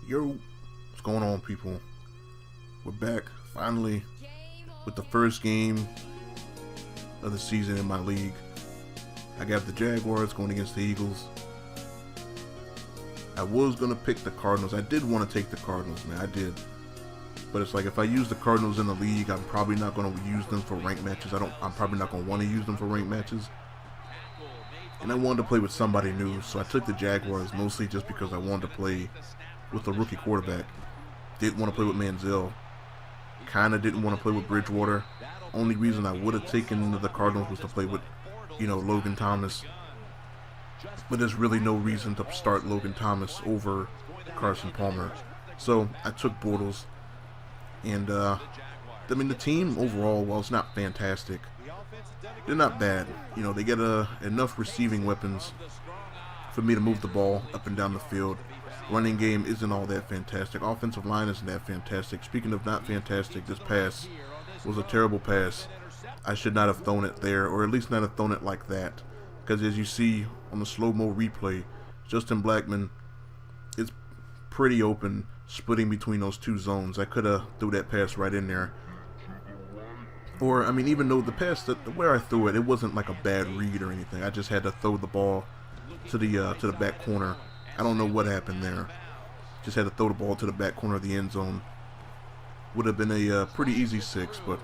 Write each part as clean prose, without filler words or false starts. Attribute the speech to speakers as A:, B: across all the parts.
A: Yo, what's going on, people? We're back finally with the first game of the season in my league. I got the Jaguars going against the Eagles. I was gonna pick the Cardinals. I did want to take the Cardinals, man. I did, but it's like if I use the Cardinals in the league, I'm probably not gonna use them for ranked matches. I'm probably not gonna want to use them for ranked matches. And I wanted to play with somebody new, so I took the Jaguars mostly just because I wanted to play with a rookie quarterback. Didn't want to play with Manziel. Kind of didn't want to play with Bridgewater. Only reason I would have taken the Cardinals was to play with, Logan Thomas. But there's really no reason to start Logan Thomas over Carson Palmer. So I took Bortles. And, the team overall, while it's not fantastic, they're not bad. They get enough receiving weapons for me to move the ball up and down the field. Running game isn't all that fantastic. Offensive line isn't that fantastic. Speaking of not fantastic, this pass was a terrible pass. I should not have thrown it there, or at least not have thrown it like that. Because as you see on the slow-mo replay, Justin Blackmon is pretty open, splitting between those two zones. I could have threw that pass right in there. Or, even though the pass, where I threw it, it wasn't like a bad read or anything. I just had to throw the ball to the back corner. I don't know what happened there. Just had to throw the ball to the back corner of the end zone. Would have been a pretty easy 6, but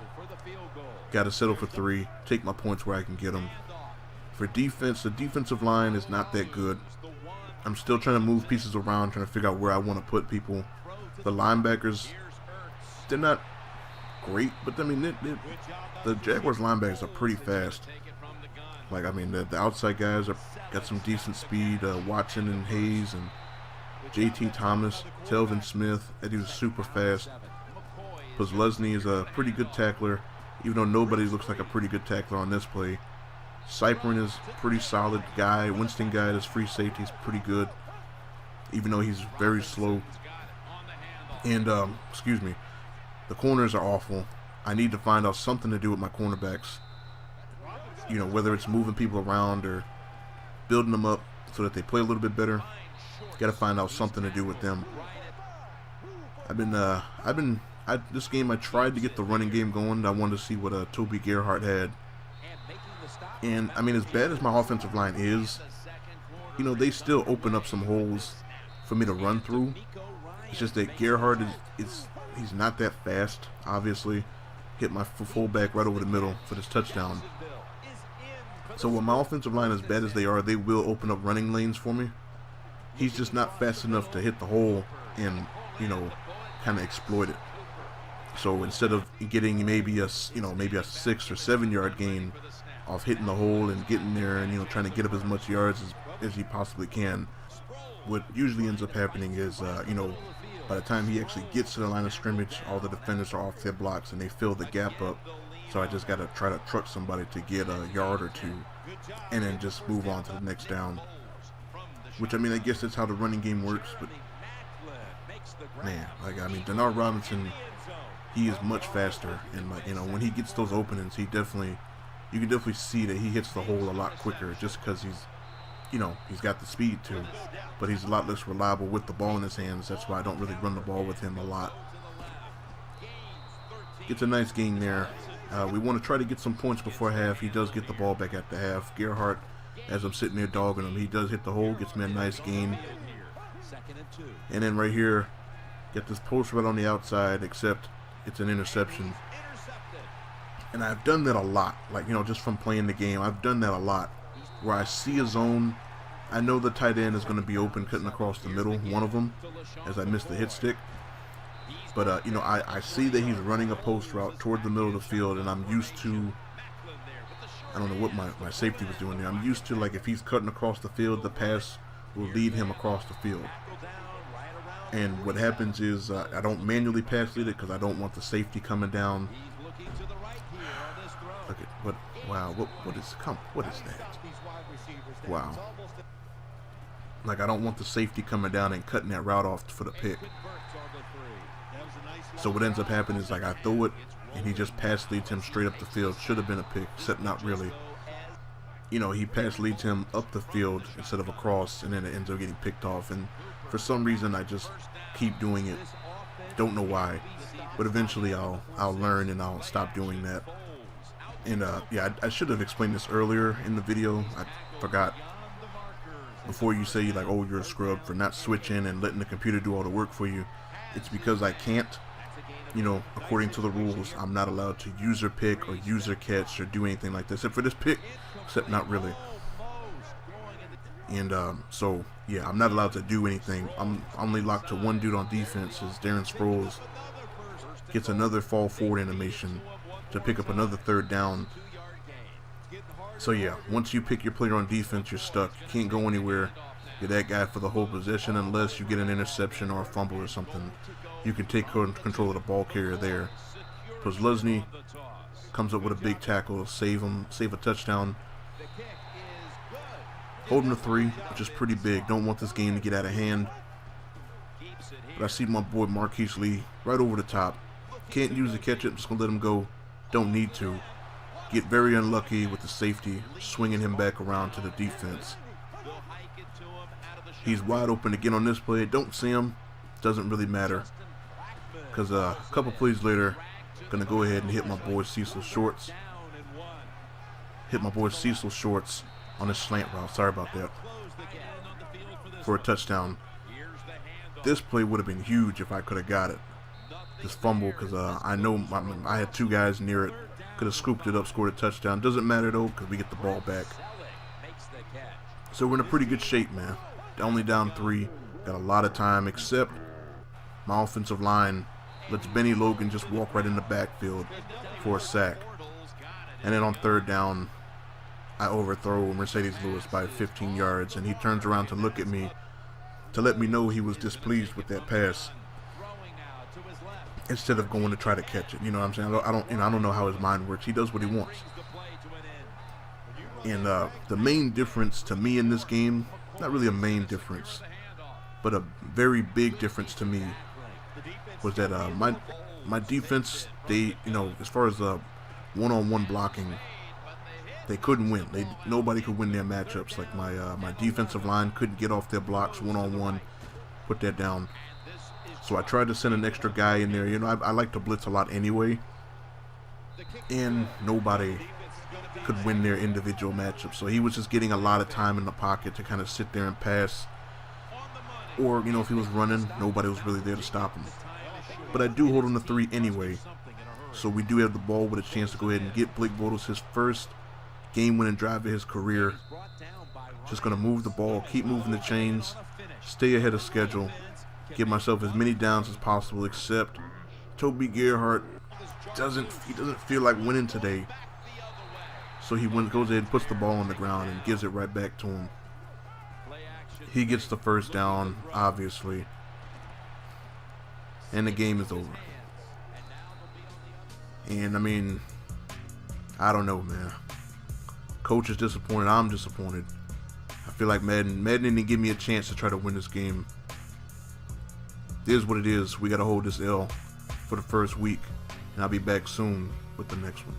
A: got to settle for 3. Take my points where I can get them. For defense, the defensive line is not that good. I'm still trying to move pieces around, trying to figure out where I want to put people. The linebackers, they're not great, but the Jaguars linebackers are pretty fast. The outside guys got some decent speed. Watson and Hayes and J.T. Thomas, Telvin Smith, that dude's super fast. Lesney is a pretty good tackler, even though nobody looks like a pretty good tackler on this play. Cyprin is a pretty solid guy. Winston Guy, this free safety, is pretty good, even though he's very slow. And, the corners are awful. I need to find out something to do with my cornerbacks. Whether it's moving people around or building them up so that they play a little bit better. Got to find out something to do with them. This game I tried to get the running game going. I wanted to see what Toby Gerhart had. And as bad as my offensive line is, they still open up some holes for me to run through. It's just that Gerhart he's not that fast, obviously. Hit my fullback right over the middle for this touchdown. So with my offensive line, as bad as they are, they will open up running lanes for me. He's just not fast enough to hit the hole and, kind of exploit it. So instead of getting maybe a 6 or 7 yard gain off hitting the hole and getting there and, trying to get up as much yards as he possibly can, what usually ends up happening is, by the time he actually gets to the line of scrimmage, all the defenders are off their blocks and they fill the gap up. So I just got to try to truck somebody to get a yard or two and then just move on to the next down. Which, I guess that's how the running game works. But, man, Denard Robinson, he is much faster. And, when he gets those openings, you can definitely see that he hits the hole a lot quicker just because he's got the speed too. But he's a lot less reliable with the ball in his hands. That's why I don't really run the ball with him a lot. Gets a nice gain there. We want to try to get some points before half. He does get the ball back at the half. Gerhart, as I'm sitting there dogging him, he does hit the hole, gets me a nice gain. And then right here, get this post right on the outside, except it's an interception. And I've done that a lot, just from playing the game. I've done that a lot, where I see a zone. I know the tight end is going to be open, cutting across the middle, one of them, as I missed the hit stick. But, I see that he's running a post route toward the middle of the field, and I'm used to, I don't know what my safety was doing there. I'm used to, if he's cutting across the field, the pass will lead him across the field. And what happens is I don't manually pass lead it because I don't want the safety coming down. Look at wow, what is that? Wow. I don't want the safety coming down and cutting that route off for the pick. So what ends up happening is I throw it and he just pass leads him straight up the field. Should have been a pick, except not really. you know, he pass leads him up the field instead of across, and then it ends up getting picked off. And for some reason, I just keep doing it. Don't know why, but eventually I'll learn and I'll stop doing that. And yeah, I should have explained this earlier in the video. I forgot. Before you say like, oh, you're a scrub for not switching and letting the computer do all the work for you, it's because I can't. You know, according to the rules, I'm not allowed to user pick or user catch or do anything like this, except for this pick, except not really. And so yeah, I'm not allowed to do anything. I'm only locked to one dude on defense. Is Darren Sproles gets another fall forward animation to pick up another third down. So yeah, once you pick your player on defense, you're stuck. You can't go anywhere. You're that guy for the whole possession unless you get an interception or a fumble or something. You can take control of the ball carrier there. Because Lesney comes up with a big tackle, save a touchdown. Hold him to 3, which is pretty big. Don't want this game to get out of hand. But I see my boy Marquise Lee right over the top. Can't use the catch it, just gonna let him go. Don't need to. Get very unlucky with the safety, swinging him back around to the defense. He's wide open again on this play. Don't see him. Doesn't really matter. Because a couple plays later, gonna go ahead and hit my boy Cecil Shorts. Hit my boy Cecil Shorts on his slant route. Sorry about that. For a touchdown. This play would have been huge if I could have got it. This fumble, because I know I had 2 guys near it. Could have scooped it up, scored a touchdown. Doesn't matter though, because we get the ball back. So we're in a pretty good shape, man. Only down 3. Got a lot of time, except my offensive line lets Benny Logan just walk right in the backfield for a sack. And then on third down, I overthrow Mercedes Lewis by 15 yards, and he turns around to look at me to let me know he was displeased with that pass, instead of going to try to catch it. You know what I'm saying? I don't know how his mind works. He does what he wants. And the main difference to me in this game, not really a main difference, but a very big difference to me, was that my defense, they, you know, as far as one-on-one blocking, they couldn't win. Nobody could win their matchups. Like my defensive line couldn't get off their blocks one-on-one, put that down. So I tried to send an extra guy in there. You know, I like to blitz a lot anyway, and nobody could win their individual matchups. So he was just getting a lot of time in the pocket to kind of sit there and pass. Or, you know, if he was running, nobody was really there to stop him. But I do hold him to 3 anyway. So we do have the ball with a chance to go ahead and get Blake Bortles his first game-winning drive of his career. Just going to move the ball, keep moving the chains, stay ahead of schedule, give myself as many downs as possible, except Toby Gerhardt doesn't feel like winning today. So he goes ahead and puts the ball on the ground and gives it right back to him. He gets the first down, obviously. And the game is over. And I mean, I don't know, man. Coach is disappointed. I'm disappointed. I feel like Madden didn't give me a chance to try to win this game. It is what it is. We got to hold this L for the first week. And I'll be back soon with the next one.